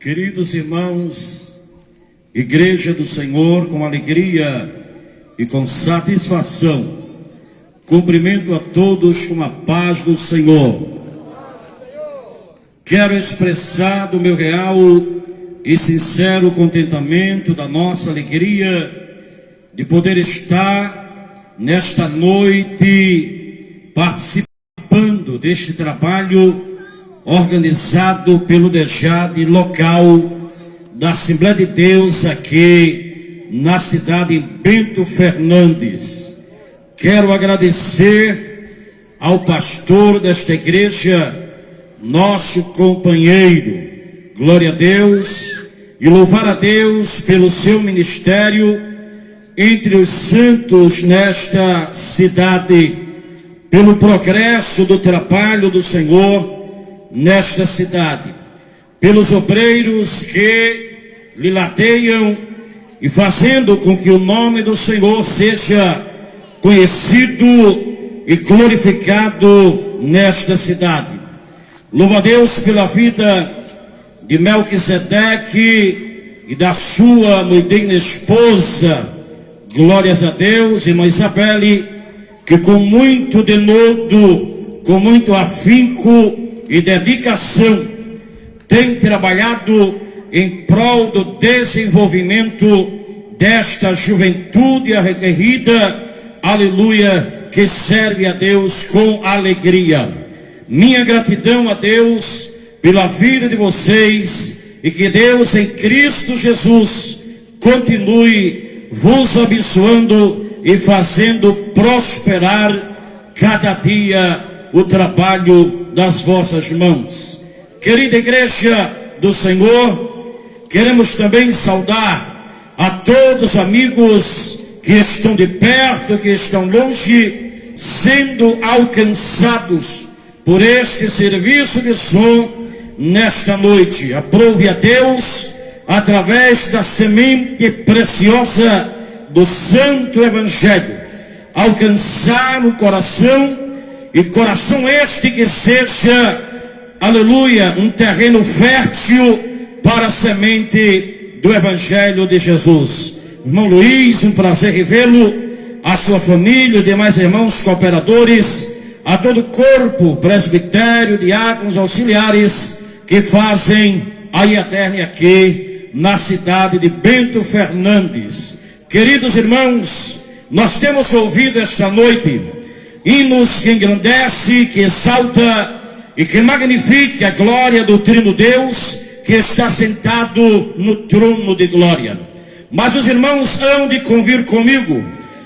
Queridos irmãos, Igreja do Senhor, com alegria e com satisfação, cumprimento a todos com a paz do Senhor. Quero expressar do meu real e sincero contentamento, da nossa alegria de poder estar nesta noite participando deste trabalho organizado pelo DEJAD local da Assembleia de Deus aqui na cidade de Bento Fernandes. Quero agradecer ao pastor desta igreja, nosso companheiro, glória a Deus, e louvar a Deus pelo seu ministério entre os santos nesta cidade, pelo progresso do trabalho do Senhor nesta cidade, pelos obreiros que lhe ladeiam e fazendo com que o nome do Senhor seja conhecido e glorificado nesta cidade. Louvo a Deus pela vida de Melquisedeque e da sua muito digna esposa, glórias a Deus, irmã Isabelle, que com muito denodo, com muito afinco e dedicação, tem trabalhado em prol do desenvolvimento desta juventude requerida, aleluia, que serve a Deus com alegria. Minha gratidão a Deus pela vida de vocês, e que Deus em Cristo Jesus continue vos abençoando e fazendo prosperar cada dia o trabalho das vossas mãos. Querida igreja do Senhor, queremos também saudar a todos os amigos que estão de perto, que estão longe, sendo alcançados por este serviço de som nesta noite. Aprove a Deus, através da semente preciosa do Santo Evangelho, alcançar o coração, e coração este que seja, aleluia, um terreno fértil para a semente do Evangelho de Jesus. Irmão Luiz, um prazer revê-lo, a sua família, os demais irmãos cooperadores, a todo o corpo, presbitério, diáconos, auxiliares, que fazem a eterna aqui na cidade de Bento Fernandes. Queridos irmãos, nós temos ouvido esta noite hinos que engrandece, que exalta e que magnifica a glória do Trino Deus, que está sentado no trono de glória. Mas os irmãos hão de convir comigo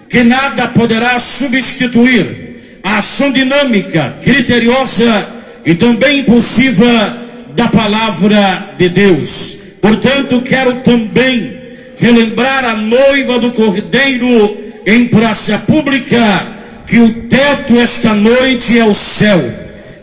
que nada poderá substituir a ação dinâmica, criteriosa e também impulsiva da palavra de Deus. Portanto, quero também relembrar a noiva do Cordeiro em praça pública, que o teto esta noite é o céu,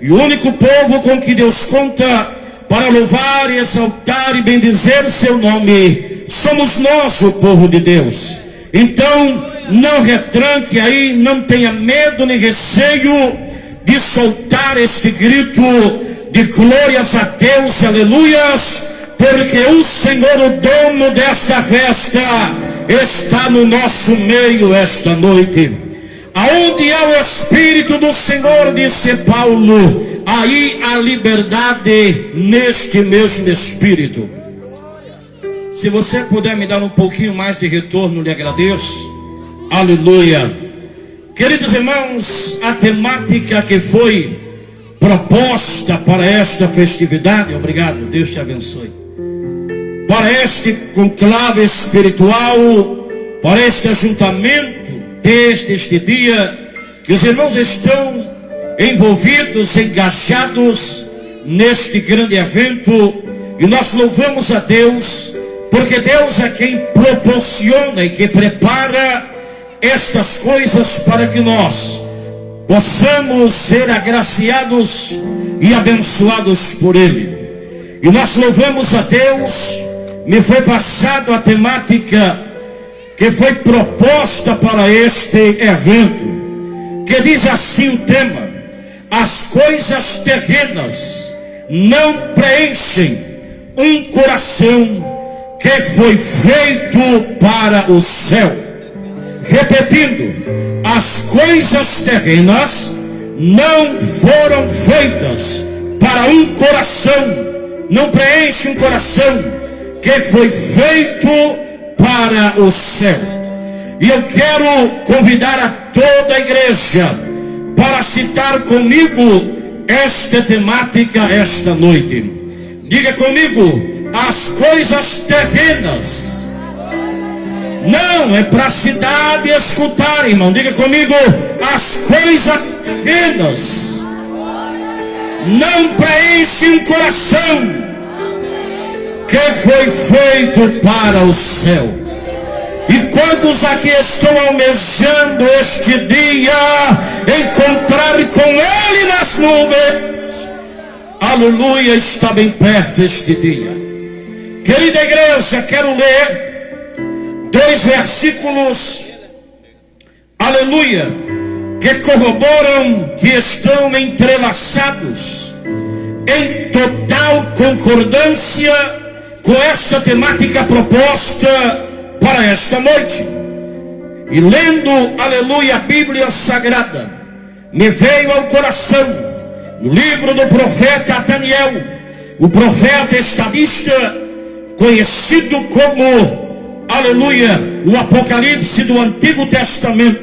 e o único povo com que Deus conta para louvar e exaltar e bendizer seu nome somos nós, o povo de Deus. Então não retranque aí, não tenha medo nem receio de soltar este grito de glórias a Deus, aleluias, porque o Senhor, o dono desta festa, está no nosso meio esta noite. Aonde há o Espírito do Senhor, disse Paulo, aí há liberdade neste mesmo Espírito. Se você puder me dar um pouquinho mais de retorno, lhe agradeço. Aleluia. Queridos irmãos, a temática que foi proposta para esta festividade, obrigado, Deus te abençoe, para este conclave espiritual, para este ajuntamento desde este dia, que os irmãos estão envolvidos, engajados neste grande evento, e nós louvamos a Deus, porque Deus é quem proporciona e que prepara estas coisas para que nós possamos ser agraciados e abençoados por Ele. E nós louvamos a Deus. Me foi passado a temática que foi proposta para este evento, que diz assim o tema: as coisas terrenas não preenchem um coração que foi feito para o céu. Repetindo, as coisas terrenas não foram feitas para um coração, não preenche um coração que foi feito para o céu. E eu quero convidar a toda a igreja para citar comigo esta temática esta noite. Diga comigo, as coisas terrenas. Não, é para a cidade escutar, irmão. Diga comigo, as coisas terrenas não preenchem um coração que foi feito para o céu. E quantos aqui estão almejando este dia encontrar com Ele nas nuvens? Aleluia, está bem perto este dia. Querida igreja, quero ler 2 versículos, aleluia, que corroboram que estão entrelaçados em total concordância com esta temática proposta para esta noite. E lendo, aleluia, a Bíblia Sagrada, me veio ao coração, no livro do profeta Daniel, o profeta estadista, conhecido como, aleluia, o Apocalipse do Antigo Testamento,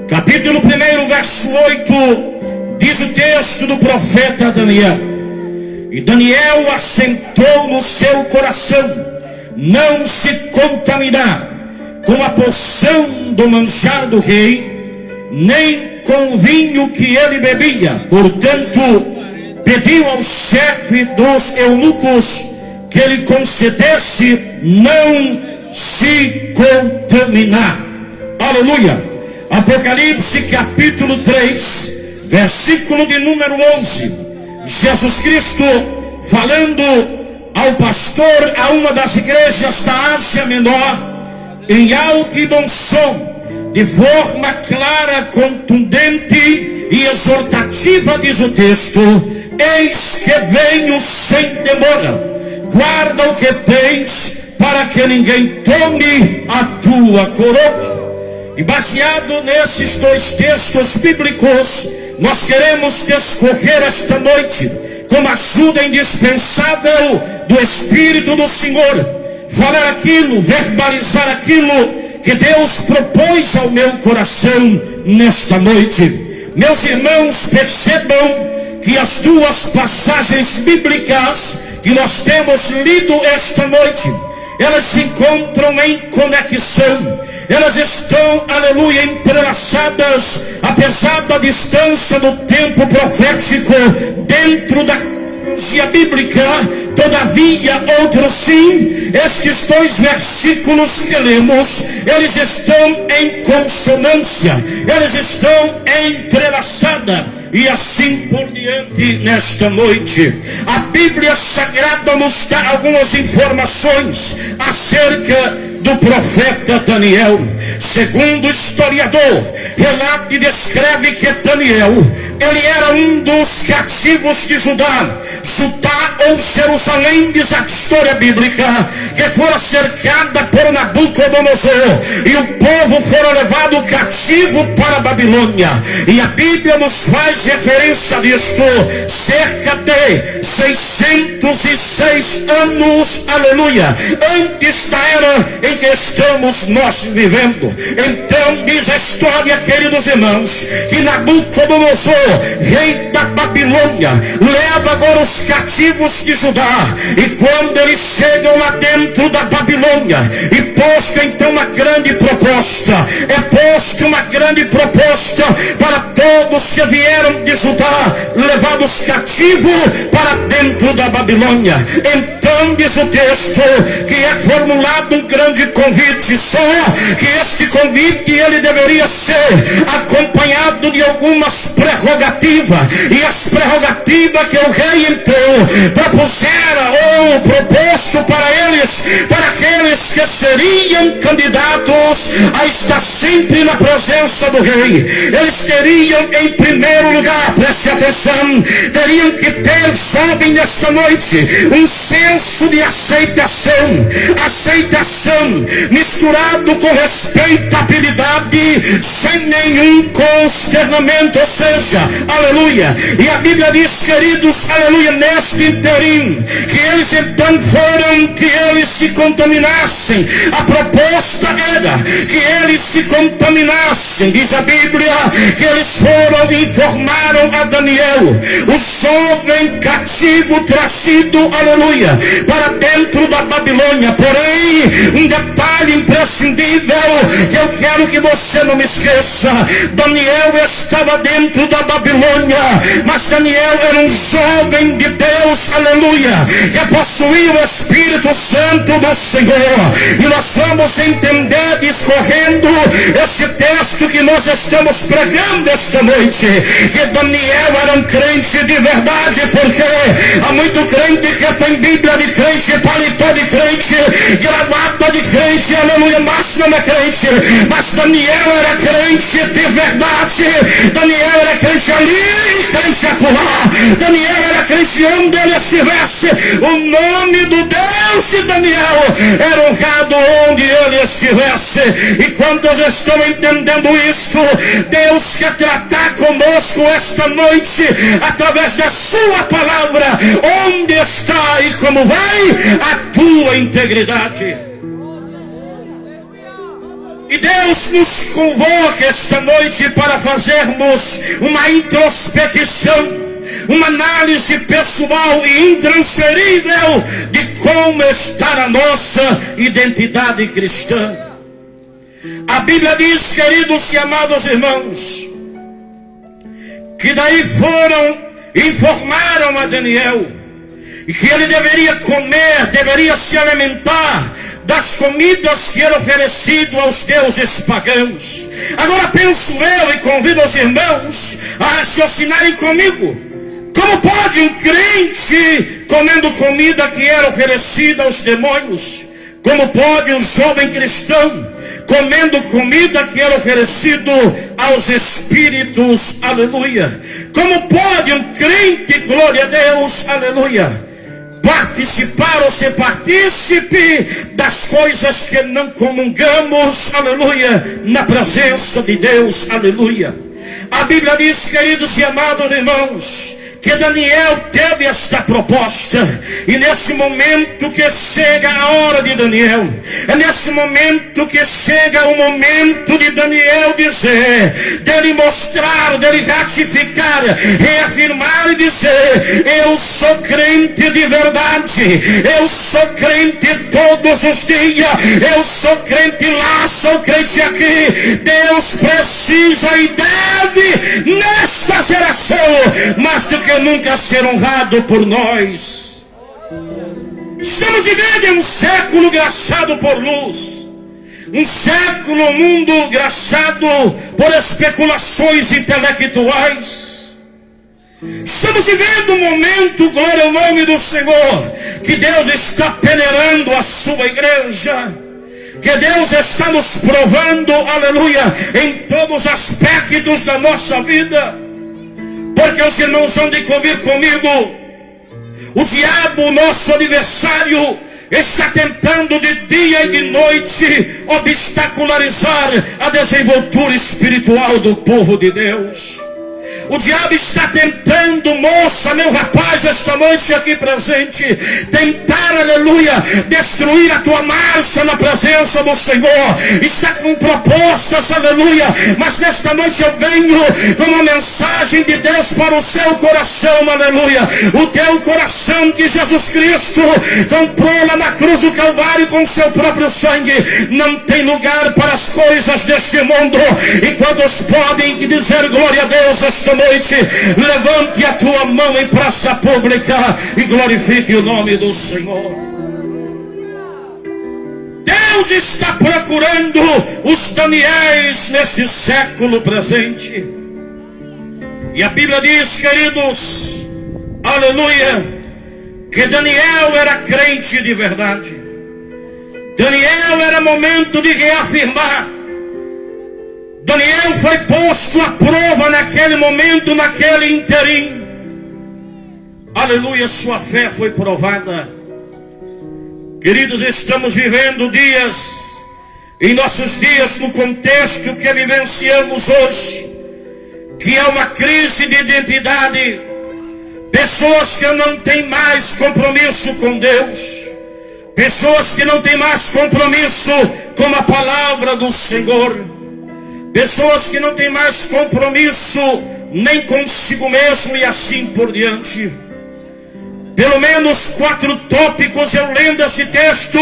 capítulo 1, verso 8, diz o texto do profeta Daniel: e Daniel assentou no seu coração não se contaminar com a porção do manjar do rei, nem com o vinho que ele bebia. Portanto, pediu ao chefe dos eunucos que lhe concedesse não se contaminar. Aleluia. Apocalipse capítulo 3, versículo de número 11. Jesus Cristo falando ao pastor a uma das igrejas da Ásia Menor, em alto e bom som, de forma clara, contundente e exortativa, diz o texto: eis que venho sem demora, guarda o que tens, para que ninguém tome a tua coroa. E baseado nesses 2 textos bíblicos, nós queremos discorrer esta noite, com a ajuda indispensável do Espírito do Senhor, falar aquilo, verbalizar aquilo que Deus propôs ao meu coração nesta noite. Meus irmãos, percebam que as 2 passagens bíblicas que nós temos lido esta noite, elas se encontram em conexão, elas estão, aleluia, entrelaçadas, apesar da distância do tempo profético dentro da cronologia bíblica. Todavia, outro sim, estes 2 versículos que lemos, eles estão em consonância, eles estão entrelaçadas, e assim por diante nesta noite. A Bíblia Sagrada nos dá algumas informações acerca do profeta Daniel. Segundo o historiador, relata e descreve que Daniel, ele era um dos cativos de Judá ou Jerusalém, diz a história bíblica, que fora cercada por Nabucodonosor, e o povo fora levado cativo para a Babilônia. E a Bíblia nos faz referência disto, cerca de 606 anos, aleluia, antes da era em que estamos nós vivendo. Então diz a história, queridos irmãos, que Nabucodonosor, rei da Babilônia, leva agora os cativos de Judá, e quando eles chegam lá dentro da Babilônia, e posto então uma grande proposta, para todos que vieram de Judá, levados cativos para dentro da Babilônia. Então diz o texto que é formulado um grande grande convite, só que este convite ele deveria ser acompanhado de algumas prerrogativas, e as prerrogativas que o rei então propusera ou proposto para eles, para aqueles que seriam candidatos a estar sempre na presença do rei, eles teriam em primeiro lugar, preste atenção, teriam que ter, sabem, nesta noite, um senso de aceitação misturado com respeitabilidade, sem nenhum consternamento, ou seja, aleluia. E a Bíblia diz, queridos, aleluia, neste interim, que eles então foram que eles se contaminassem. A proposta era que eles se contaminassem. Diz a Bíblia que eles foram e informaram a Daniel, o jovem cativo trazido, aleluia, para dentro da Babilônia. Porém, um detalhe imprescindível que eu quero que você não me esqueça: Daniel estava dentro da Babilônia, mas Daniel era um jovem de Deus, aleluia, que possuía o Espírito Santo do Senhor. E nós vamos entender, discorrendo esse texto que nós estamos pregando esta noite, que Daniel era um crente de verdade, porque há muito crente que tem Bíblia de crente, paletó de crente, gravata de crente, aleluia, mas não é crente. Mas Daniel era crente de verdade. Daniel era crente ali, crente acolá. Daniel era crente onde ele estivesse. O nome do Deus de Daniel era honrado onde ele estivesse. E quantos estão entendendo isto? Deus quer tratar conosco esta noite através da sua palavra. Onde está e como vai a tua integridade? E Deus nos convoca esta noite para fazermos uma introspecção, uma análise pessoal e intransferível de como está a nossa identidade cristã. A Bíblia diz, queridos e amados irmãos, que daí informaram a Daniel e que ele deveria comer, deveria se alimentar das comidas que eram oferecidas aos deuses pagãos. Agora penso eu e convido os irmãos a raciocinarem comigo: como pode um crente comendo comida que era oferecida aos demônios? Como pode um jovem cristão comendo comida que era oferecido aos espíritos, aleluia? Como pode um crente, glória a Deus, aleluia, participar ou ser partícipe das coisas que não comungamos, aleluia, na presença de Deus, aleluia? A Bíblia diz, queridos e amados irmãos, que Daniel teve esta proposta, e nesse momento que chega a hora de Daniel, é nesse momento que chega o momento de Daniel dizer, dele mostrar, dele ratificar, reafirmar e dizer: eu sou crente de verdade, eu sou crente todos os dias, eu sou crente lá, sou crente aqui. Deus precisa e deve nesta geração, mais do que nunca, ser honrado por nós. Estamos vivendo em um século graçado por luz, um século, um mundo graçado por especulações intelectuais. Estamos vivendo um momento, glória ao nome do Senhor, que Deus está peneirando a sua igreja, que Deus está nos provando, aleluia, em todos os aspectos da nossa vida. Porque os irmãos vão de convir comigo, o diabo, o nosso adversário, está tentando de dia e de noite obstacularizar a desenvoltura espiritual do povo de Deus. O diabo está tentando, moça, meu rapaz, esta noite aqui presente, tentar, aleluia, destruir a tua marcha na presença do Senhor. Está com propostas, aleluia, mas nesta noite eu venho com uma mensagem de Deus para o seu coração, aleluia. O teu coração que Jesus Cristo comprou lá na cruz do Calvário com seu próprio sangue, não tem lugar para as coisas deste mundo. E quantos podem dizer glória a Deus esta noite, levante a tua mão em praça pública e glorifique o nome do Senhor. Deus está procurando os Daniéis nesse século presente. E a Bíblia diz, queridos, aleluia, que Daniel era crente de verdade. Daniel era momento de reafirmar. Daniel foi posto à prova naquele momento, naquele interim. Aleluia, sua fé foi provada. Queridos, estamos vivendo dias, em nossos dias, no contexto que vivenciamos hoje, que é uma crise de identidade. Pessoas que não têm mais compromisso com Deus. Pessoas que não têm mais compromisso com a palavra do Senhor. Pessoas que não têm mais compromisso nem consigo mesmo e assim por diante. Pelo menos 4 tópicos, eu lendo esse texto,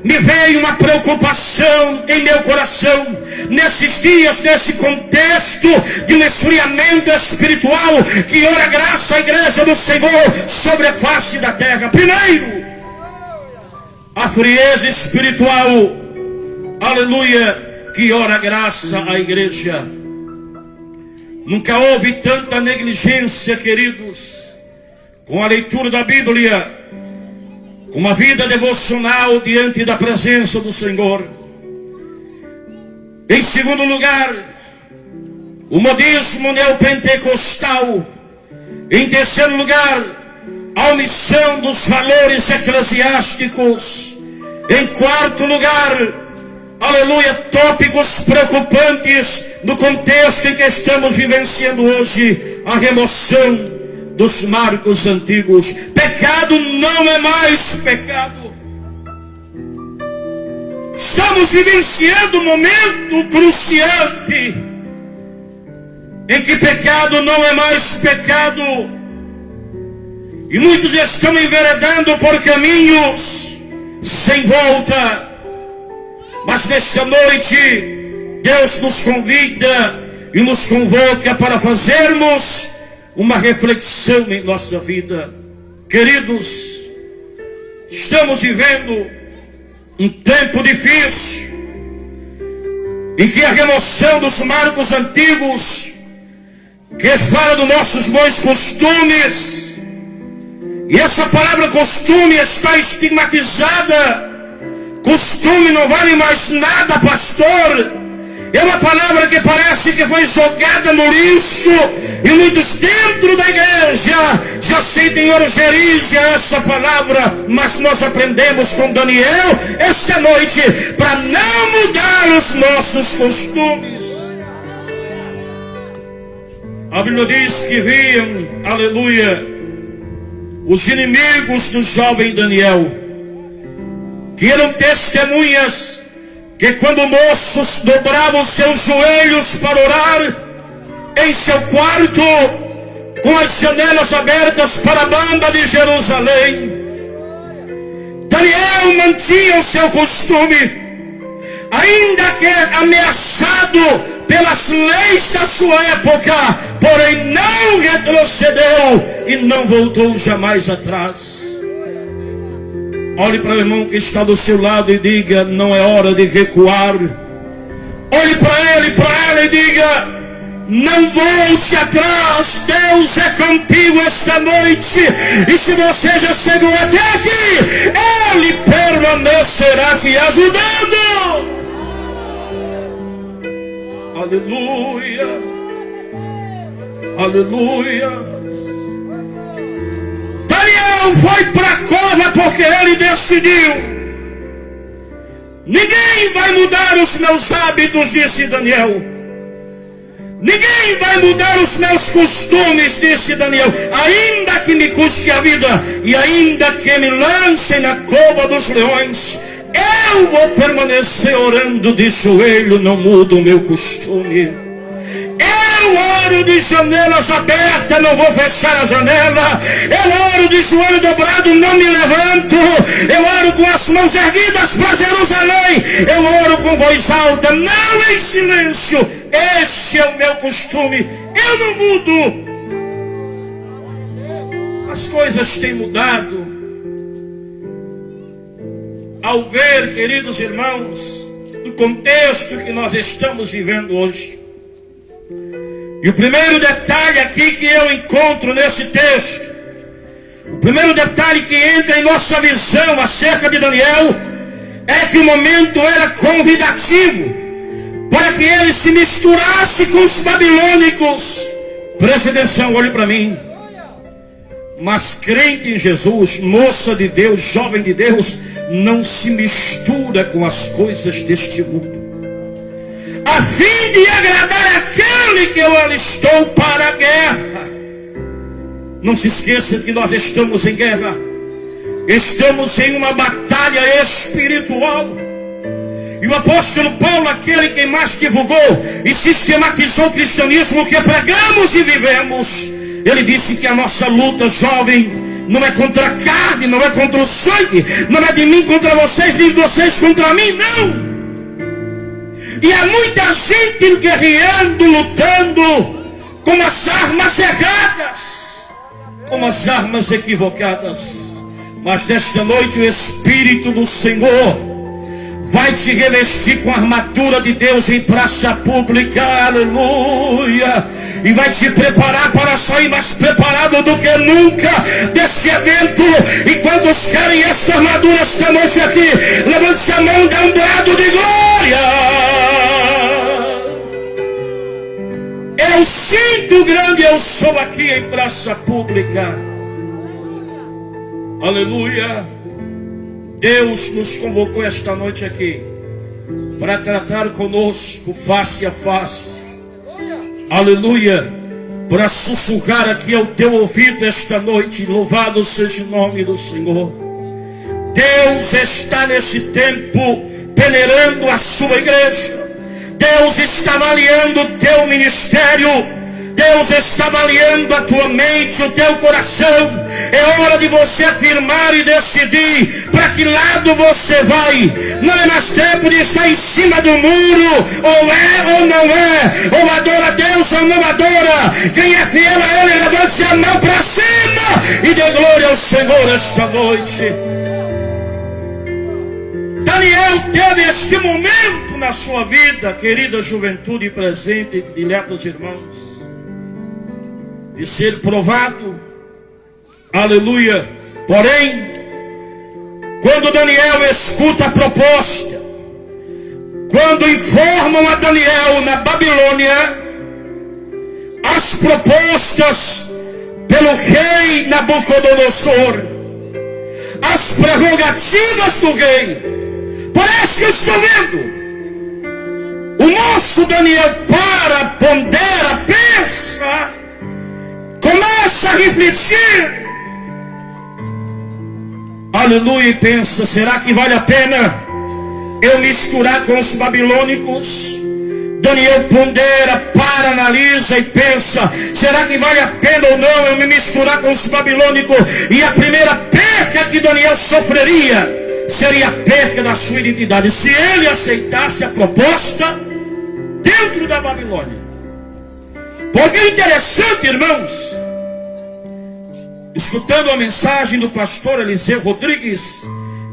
me veio uma preocupação em meu coração, nesses dias, nesse contexto de um esfriamento espiritual, que ora graça à igreja do Senhor sobre a face da terra. Primeiro, a frieza espiritual, aleluia, que ora graça à igreja. Nunca houve tanta negligência, queridos, com a leitura da Bíblia, com uma vida devocional diante da presença do Senhor. Em segundo lugar, o modismo neopentecostal. Em terceiro lugar, a omissão dos valores eclesiásticos. Em quarto lugar, aleluia, tópicos preocupantes no contexto em que estamos vivenciando hoje, a remoção dos marcos antigos. Pecado não é mais pecado. Estamos vivenciando um momento cruciante em que pecado não é mais pecado, e muitos estão enveredando por caminhos sem volta. Mas nesta noite Deus nos convida e nos convoca para fazermos uma reflexão em nossa vida. Queridos, estamos vivendo um tempo difícil, em que a remoção dos marcos antigos, que fala dos nossos bons costumes, e essa palavra costume está estigmatizada. Costume não vale mais nada, pastor. É uma palavra que parece que foi jogada no lixo, e muitos dentro da igreja já sentem orgerize a essa palavra. Mas nós aprendemos com Daniel esta noite para não mudar os nossos costumes. A Bíblia diz que viam, aleluia, os inimigos do jovem Daniel, que eram testemunhas, que quando moços dobravam seus joelhos para orar em seu quarto, com as janelas abertas para a banda de Jerusalém, Daniel mantinha o seu costume, ainda que ameaçado pelas leis da sua época, porém não retrocedeu e não voltou jamais atrás. Olhe para o irmão que está do seu lado e diga: não é hora de recuar. Olhe para ele, para ela e diga: não volte atrás. Deus é contigo esta noite, e se você já chegou até aqui, Ele permanecerá te ajudando. Aleluia, aleluia. Daniel foi para a cova porque ele decidiu: ninguém vai mudar os meus hábitos, disse Daniel. Ninguém vai mudar os meus costumes, disse Daniel. Ainda que me custe a vida, e ainda que me lancem na cova dos leões, eu vou permanecer orando de joelho, não mudo o meu costume. Eu oro de janelas abertas, não vou fechar a janela. Eu oro de joelho dobrado, não me levanto. Eu oro com as mãos erguidas para Jerusalém. Eu oro com voz alta, não em silêncio. Esse é o meu costume, eu não mudo. As coisas têm mudado. A ao ver, queridos irmãos, o contexto que nós estamos vivendo hoje. E o primeiro detalhe aqui que eu encontro nesse texto, o primeiro detalhe que entra em nossa visão acerca de Daniel, é que o momento era convidativo para que ele se misturasse com os babilônicos. Preste atenção, olhe para mim. Mas crente em Jesus, moça de Deus, jovem de Deus, não se mistura com as coisas deste mundo, a fim de agradar aquele que eu alistou para a guerra. Não se esqueça que nós estamos em guerra, estamos em uma batalha espiritual. E o apóstolo Paulo, aquele que mais divulgou e sistematizou o cristianismo que pregamos e vivemos, ele disse que a nossa luta, jovem, não é contra a carne, não é contra o sangue, não é de mim contra vocês, nem de vocês contra mim, não. E há muita gente guerreando, lutando com as armas erradas, com as armas equivocadas. Mas nesta noite o Espírito do Senhor vai te revestir com a armadura de Deus em praça pública, aleluia, e vai te preparar para sair mais preparado do que nunca deste evento. E quantos querem esta armadura esta noite aqui, levante a mão, dê um brado de glória. Eu sinto grande, eu sou aqui em praça pública, aleluia. Deus nos convocou esta noite aqui para tratar conosco face a face, aleluia, para sussurrar aqui ao teu ouvido esta noite. Louvado seja o nome do Senhor. Deus está nesse tempo peneirando a sua igreja. Deus está avaliando o teu ministério. Deus está avaliando a tua mente, o teu coração. É hora de você afirmar e decidir para que lado você vai. Não é mais tempo de estar em cima do muro, ou é ou não é, ou adora a Deus ou não adora. Quem é fiel a Ele, levante a mão para cima e dê glória ao Senhor esta noite. Daniel teve este momento na sua vida, querida juventude presente, diletos irmãos, de ser provado, aleluia. Porém, quando Daniel escuta a proposta, quando informam a Daniel na Babilônia as propostas pelo rei Nabucodonosor, as prerrogativas do rei, parece que eu estou vendo. O nosso Daniel para, pondera, pensa, começa a refletir, aleluia, e pensa: será que vale a pena eu misturar com os babilônicos? Daniel pondera, para, analisa e pensa: será que vale a pena ou não eu me misturar com os babilônicos? E a primeira perca que Daniel sofreria seria a perca da sua identidade, se ele aceitasse a proposta dentro da Babilônia. Porque é interessante, irmãos, escutando a mensagem do pastor Eliseu Rodrigues,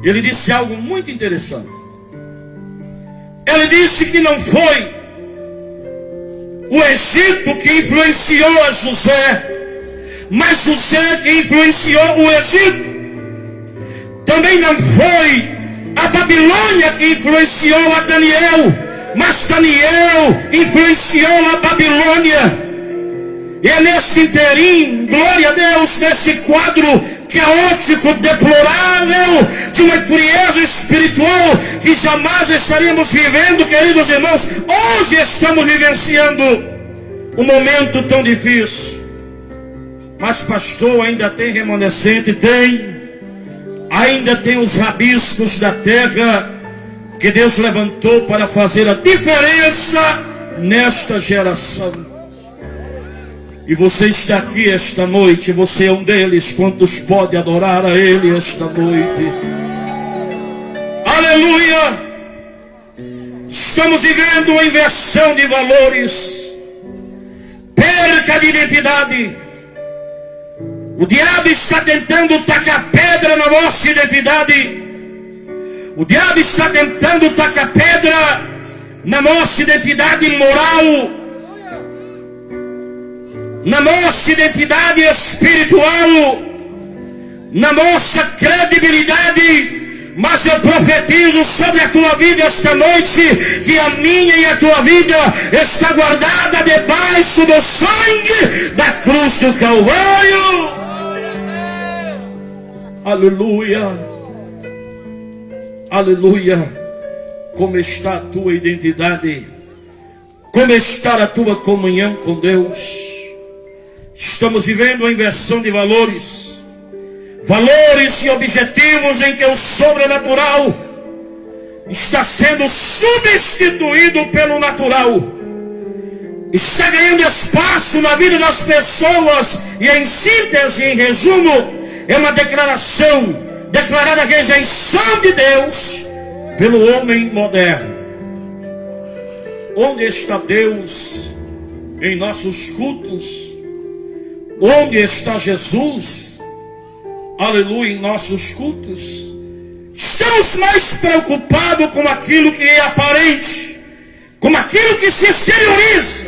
ele disse algo muito interessante. Ele disse que não foi o Egito que influenciou a José, mas José que influenciou o Egito. Também não foi a Babilônia que influenciou a Daniel, mas Daniel influenciou a Babilônia. E é nesse inteirinho, glória a Deus, nesse quadro caótico, deplorável, de uma frieza espiritual que jamais estaríamos vivendo, queridos irmãos. Hoje estamos vivenciando um momento tão difícil. Mas pastor, ainda tem remanescente? Tem. Ainda tem os rabiscos da terra que Deus levantou para fazer a diferença nesta geração. E você está aqui esta noite, você é um deles. Quantos pode adorar a Ele esta noite? Aleluia! Estamos vivendo uma inversão de valores, perca de identidade. O diabo está tentando tacar pedra na nossa identidade. O diabo está tentando tacar pedra na nossa identidade moral, na nossa identidade espiritual, na nossa credibilidade. Mas eu profetizo sobre a tua vida esta noite, que a minha e a tua vida está guardada debaixo do sangue da cruz do Calvário. Aleluia, aleluia. Como está a tua identidade? Como está a tua comunhão com Deus? Estamos vivendo uma inversão de valores. Valores e objetivos em que o sobrenatural está sendo substituído pelo natural. Está ganhando espaço na vida das pessoas. E em síntese, em resumo, é uma declaração declarada a rejeição de Deus pelo homem moderno. Onde está Deus em nossos cultos? Onde está Jesus? Aleluia, em nossos cultos. Estamos mais preocupados com aquilo que é aparente, com aquilo que se exterioriza,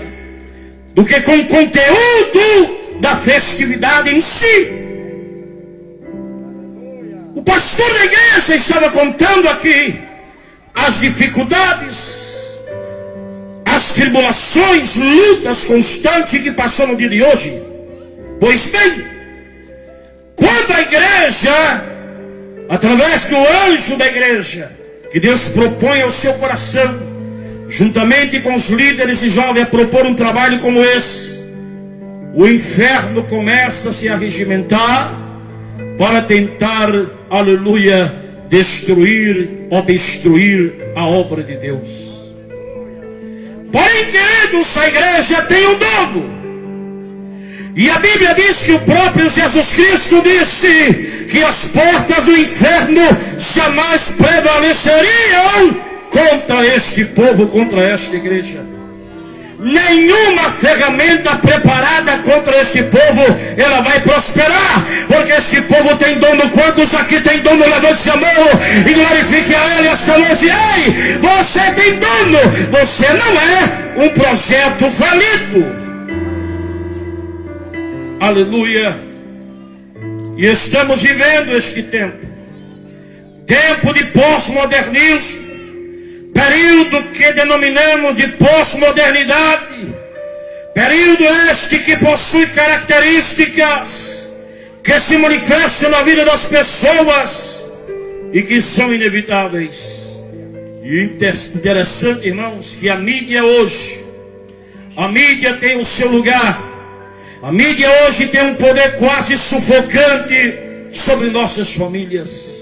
do que com o conteúdo da festividade em si. O pastor da igreja estava contando aqui as dificuldades, as tribulações, lutas constantes que passou no dia de hoje. Pois bem, quando a igreja, através do anjo da igreja, que Deus propõe ao seu coração, juntamente com os líderes e jovens, a propor um trabalho como esse, o inferno começa a se arregimentar para tentar, aleluia, destruir, obstruir a obra de Deus. Porém, queridos, a igreja tem um dono. E a Bíblia diz que o próprio Jesus Cristo disse que as portas do inferno jamais prevaleceriam contra este povo, contra esta igreja. Nenhuma ferramenta preparada contra este povo, ela vai prosperar, porque este povo tem dono. Quantos aqui tem dono? Levante a mão e glorifique a Ele esta noite. Ei, você tem dono, você não é um projeto falido. Aleluia. E estamos vivendo este tempo de pós-modernismo, período que denominamos de pós-modernidade, período este que possui características que se manifestam na vida das pessoas e que são inevitáveis. E interessante, irmãos, que a mídia hoje, a mídia tem o seu lugar. A mídia hoje tem um poder quase sufocante sobre nossas famílias.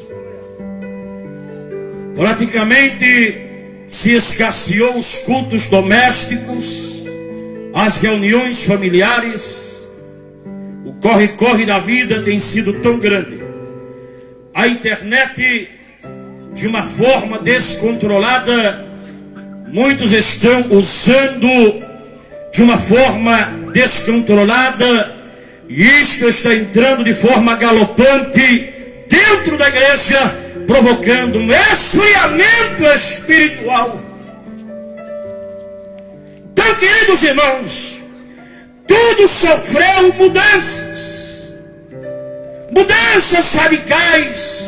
Praticamente se escasseou os cultos domésticos, as reuniões familiares. O corre-corre da vida tem sido tão grande. A internet, de uma forma descontrolada, muitos estão usando de uma forma descontrolada, e isto está entrando de forma galopante dentro da igreja, provocando um esfriamento espiritual. Então, queridos irmãos, tudo sofreu mudanças radicais.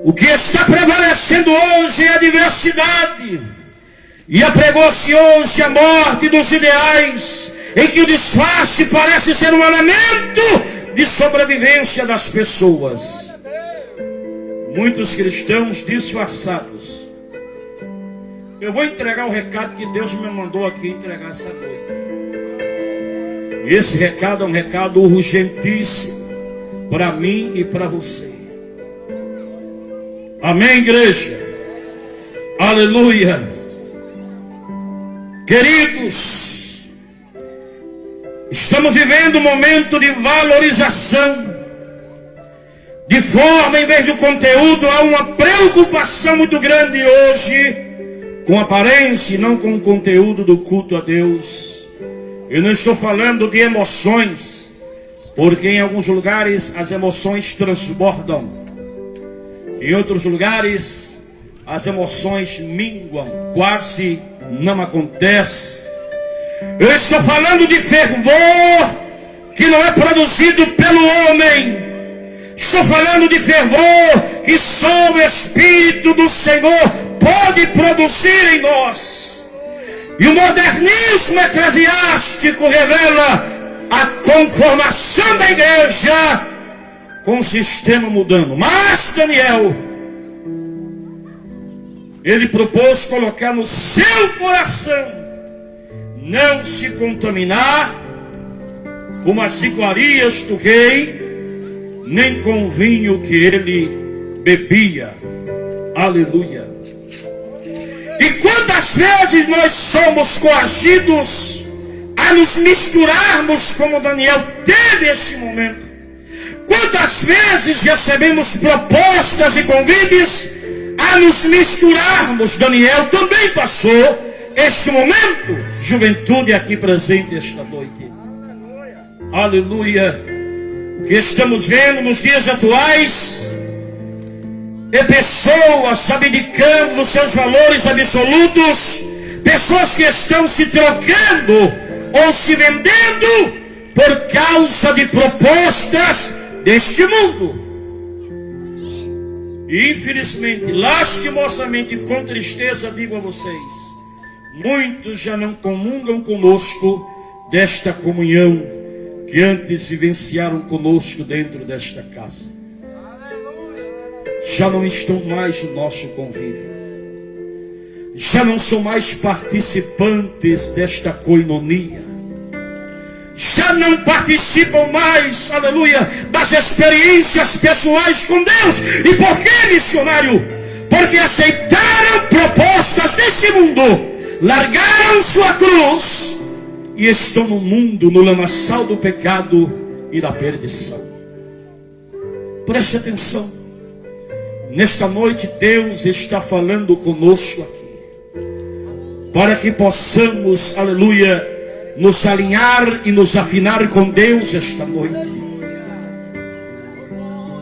O que está prevalecendo hoje é a diversidade. E apregou-se hoje a morte dos ideais, em que o disfarce parece ser um elemento de sobrevivência das pessoas. Muitos cristãos disfarçados. Eu vou entregar o recado que Deus me mandou aqui entregar essa noite. E esse recado é um recado urgentíssimo para mim e para você. Amém, igreja? Aleluia. Queridos, estamos vivendo um momento de valorização. De forma, em vez do conteúdo, há uma preocupação muito grande hoje com a aparência e não com o conteúdo do culto a Deus. Eu não estou falando de emoções, porque em alguns lugares as emoções transbordam. Em outros lugares, as emoções minguam, quase não acontece. Eu estou falando de fervor que não é produzido pelo homem. Estou falando de fervor que só o Espírito do Senhor pode produzir em nós. E o modernismo eclesiástico revela a conformação da igreja com o sistema mudando. Mas Daniel, ele propôs colocar no seu coração não se contaminar com as iguarias do rei, nem com o vinho que ele bebia. Aleluia. E quantas vezes nós somos coagidos a nos misturarmos como Daniel teve esse momento? Quantas vezes recebemos propostas e convites a nos misturarmos? Daniel também passou este momento. Juventude aqui presente esta noite. Aleluia. O que estamos vendo nos dias atuais é pessoas abdicando dos seus valores absolutos, pessoas que estão se trocando ou se vendendo por causa de propostas deste mundo. E infelizmente, lastimosamente, com tristeza digo a vocês, muitos já não comungam conosco desta comunhão que antes vivenciaram conosco dentro desta casa. Já não estão mais no nosso convívio. Já não são mais participantes desta coinonia. Já não participam mais, aleluia, das experiências pessoais com Deus. E por que, missionário? Porque aceitaram propostas deste mundo, largaram sua cruz e estão no mundo, no lamaçal do pecado e da perdição. Preste atenção. Nesta noite Deus está falando conosco aqui, para que possamos, aleluia, nos alinhar e nos afinar com Deus esta noite.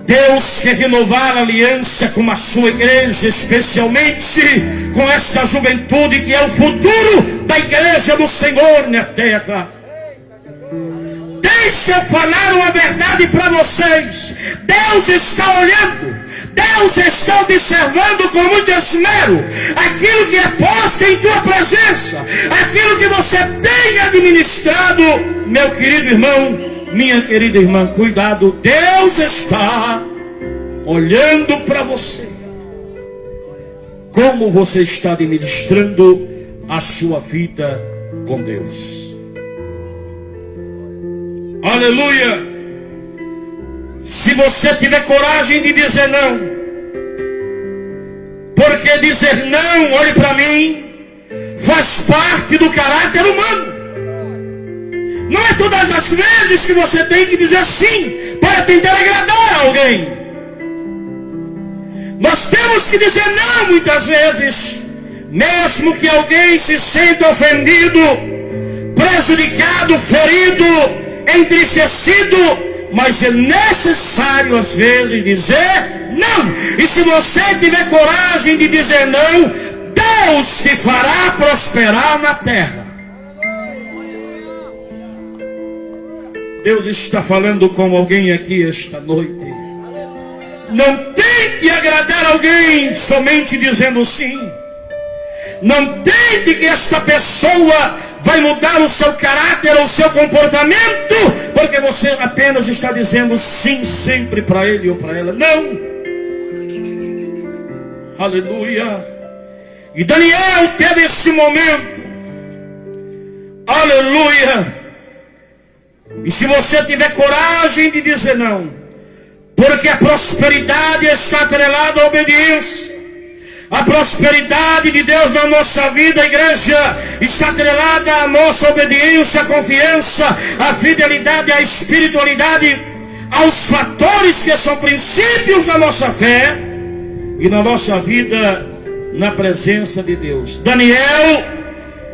Deus quer renovar a aliança com a sua igreja, especialmente com esta juventude que é o futuro da igreja do Senhor na terra. Deixa eu falar uma verdade para vocês. Deus está olhando, Deus está observando com muito esmero aquilo que é posto em tua presença, aquilo que você tem administrado. Meu querido irmão, minha querida irmã, cuidado. Deus está olhando para você, como você está administrando a sua vida com Deus. Aleluia. Se você tiver coragem de dizer não, porque dizer não, olhe para mim, faz parte do caráter humano. Não é todas as vezes que você tem que dizer sim para tentar agradar alguém. Nós temos que dizer não muitas vezes, mesmo que alguém se sinta ofendido, prejudicado, ferido, entristecido, mas é necessário às vezes dizer não. E se você tiver coragem de dizer não, Deus te fará prosperar na terra. Deus está falando com alguém aqui esta noite. Não tente agradar alguém somente dizendo sim. Não tente que esta pessoa vai mudar o seu caráter ou o seu comportamento, porque você apenas está dizendo sim sempre para ele ou para ela. Não. Aleluia. E Daniel teve esse momento. Aleluia. E se você tiver coragem de dizer não, porque a prosperidade está atrelada à obediência. A prosperidade de Deus na nossa vida, a igreja, está atrelada à nossa obediência, à confiança, à fidelidade, à espiritualidade, aos fatores que são princípios da nossa fé e na nossa vida na presença de Deus. Daniel,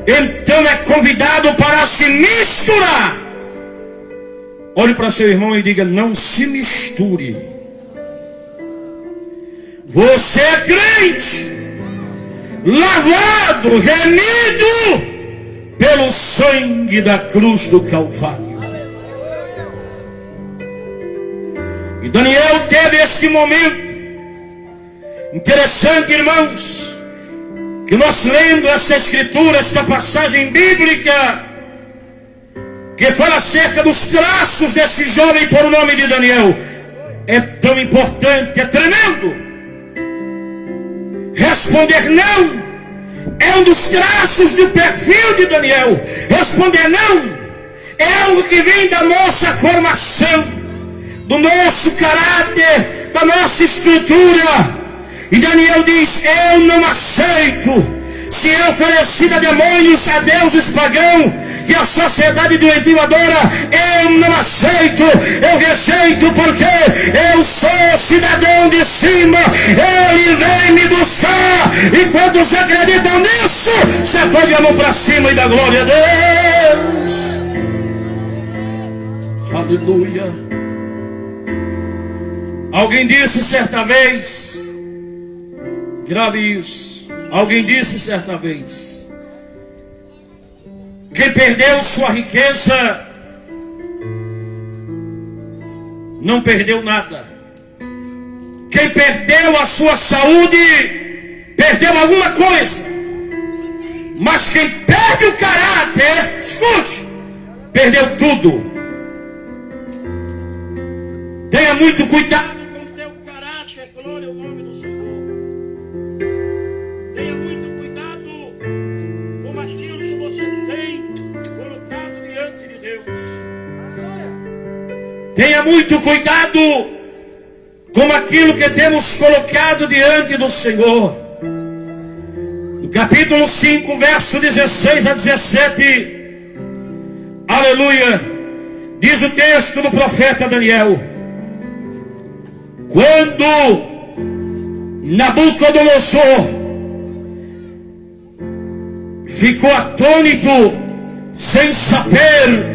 então, é convidado para se misturar. Olhe para seu irmão e diga: não se misture. Você é crente, lavado, remido pelo sangue da cruz do Calvário. E Daniel teve este momento interessante, irmãos, que nós lendo essa escritura, esta passagem bíblica, que fala acerca dos traços desse jovem por nome de Daniel, é tão importante, é tremendo. Responder não é um dos traços do perfil de Daniel. Responder não é algo que vem da nossa formação, do nosso caráter, da nossa estrutura. E Daniel diz: eu não aceito ser oferecido a demônios, a deuses pagãos, que a sociedade doentia adora. Eu não aceito, eu rejeito, porque eu sou cidadão de cima. Ele vem me buscar, e quantos acreditam nisso, sacode a mão para cima e dá glória a Deus. Aleluia. Alguém disse certa vez, grave isso, alguém disse certa vez: quem perdeu sua riqueza não perdeu nada. Quem perdeu a sua saúde perdeu alguma coisa. Mas quem perde o caráter, escute, perdeu tudo. Tenha muito cuidado com o teu caráter, glória ao nome do Senhor. Tenha muito cuidado com aquilo que você tem colocado diante de Deus. Tenha muito cuidado com aquilo que temos colocado diante do Senhor. No capítulo 5, verso 16 a 17, aleluia, diz o texto do profeta Daniel: quando Nabucodonosor ficou atônito, sem saber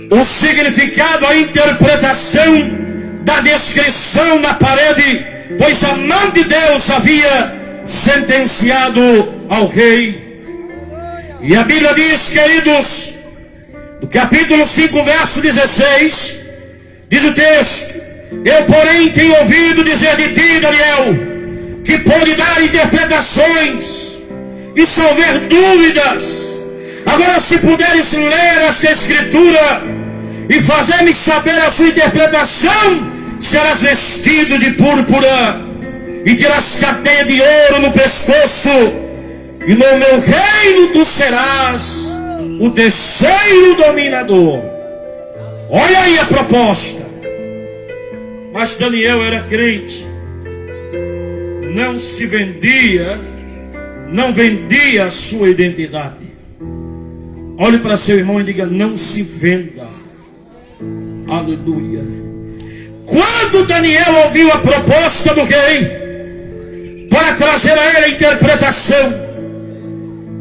o significado, a interpretação da descrição na parede, pois a mão de Deus havia sentenciado ao rei. E a Bíblia diz, queridos, no capítulo 5, verso 16, diz o texto: eu, porém, tenho ouvido dizer de ti, Daniel, que pode dar interpretações e solver dúvidas. Agora, se puderes ler esta escritura e fazer-me saber a sua interpretação, serás vestido de púrpura e terás cadeia de ouro no pescoço, e no meu reino tu serás o terceiro dominador. Olha aí a proposta. Mas Daniel era crente, não se vendia, não vendia a sua identidade. Olhe para seu irmão e diga: não se venda. Aleluia. Quando Daniel ouviu a proposta do rei para trazer a ele a interpretação,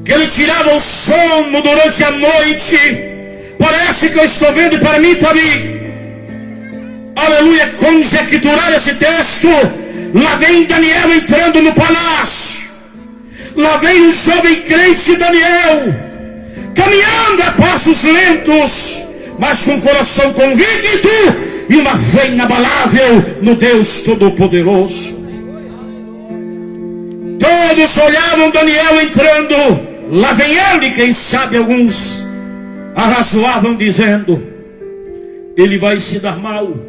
que ele tirava o sono durante a noite, parece que eu estou vendo para mim também. Aleluia, conjecturar esse texto. Lá vem Daniel entrando no palácio. Lá vem o jovem crente Daniel, caminhando a passos lentos, mas com o coração convicto e uma fé inabalável no Deus Todo-Poderoso. Todos olhavam Daniel entrando. Lá vem ele, quem sabe alguns arrazoavam dizendo: ele vai se dar mal.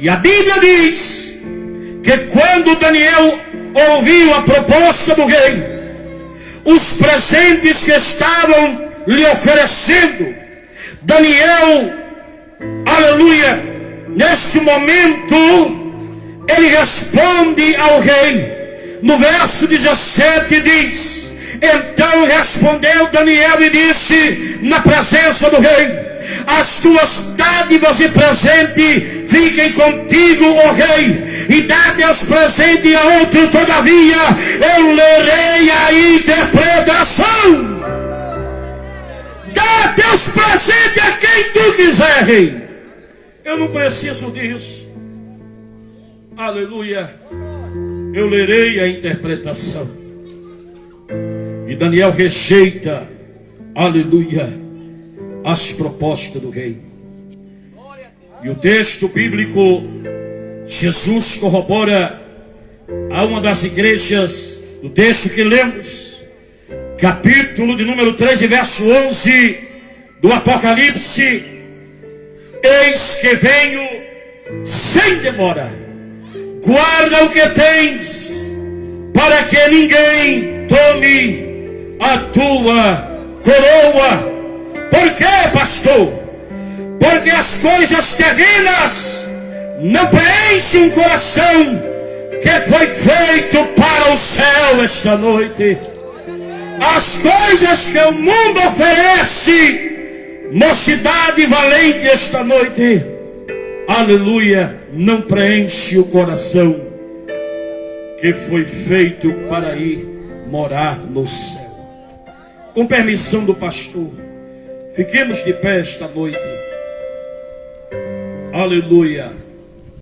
E a Bíblia diz que quando Daniel ouviu a proposta do rei, os presentes que estavam lhe oferecendo, Daniel, aleluia, neste momento, ele responde ao rei. No verso 17 diz: então respondeu Daniel e disse na presença do rei: as tuas dádivas e presente fiquem contigo, ó rei, e dá teus presentes a outro. Todavia eu lerei a interpretação. Dá teus presentes a quem tu quiser, rei. Eu não preciso disso. Aleluia. eu lerei a interpretação. E Daniel rejeita, aleluia, as propostas do rei. E o texto bíblico, Jesus corrobora a uma das igrejas, do texto que lemos, capítulo de número 13, verso 11 do Apocalipse: eis que venho sem demora, guarda o que tens, para que ninguém tome a tua coroa. Por quê, pastor? Porque as coisas terrenas não preenchem um coração que foi feito para o céu esta noite. As coisas que o mundo oferece, mocidade valente esta noite, aleluia, não preenche o coração que foi feito para ir morar no céu. Com permissão do pastor, fiquemos de pé esta noite. Aleluia.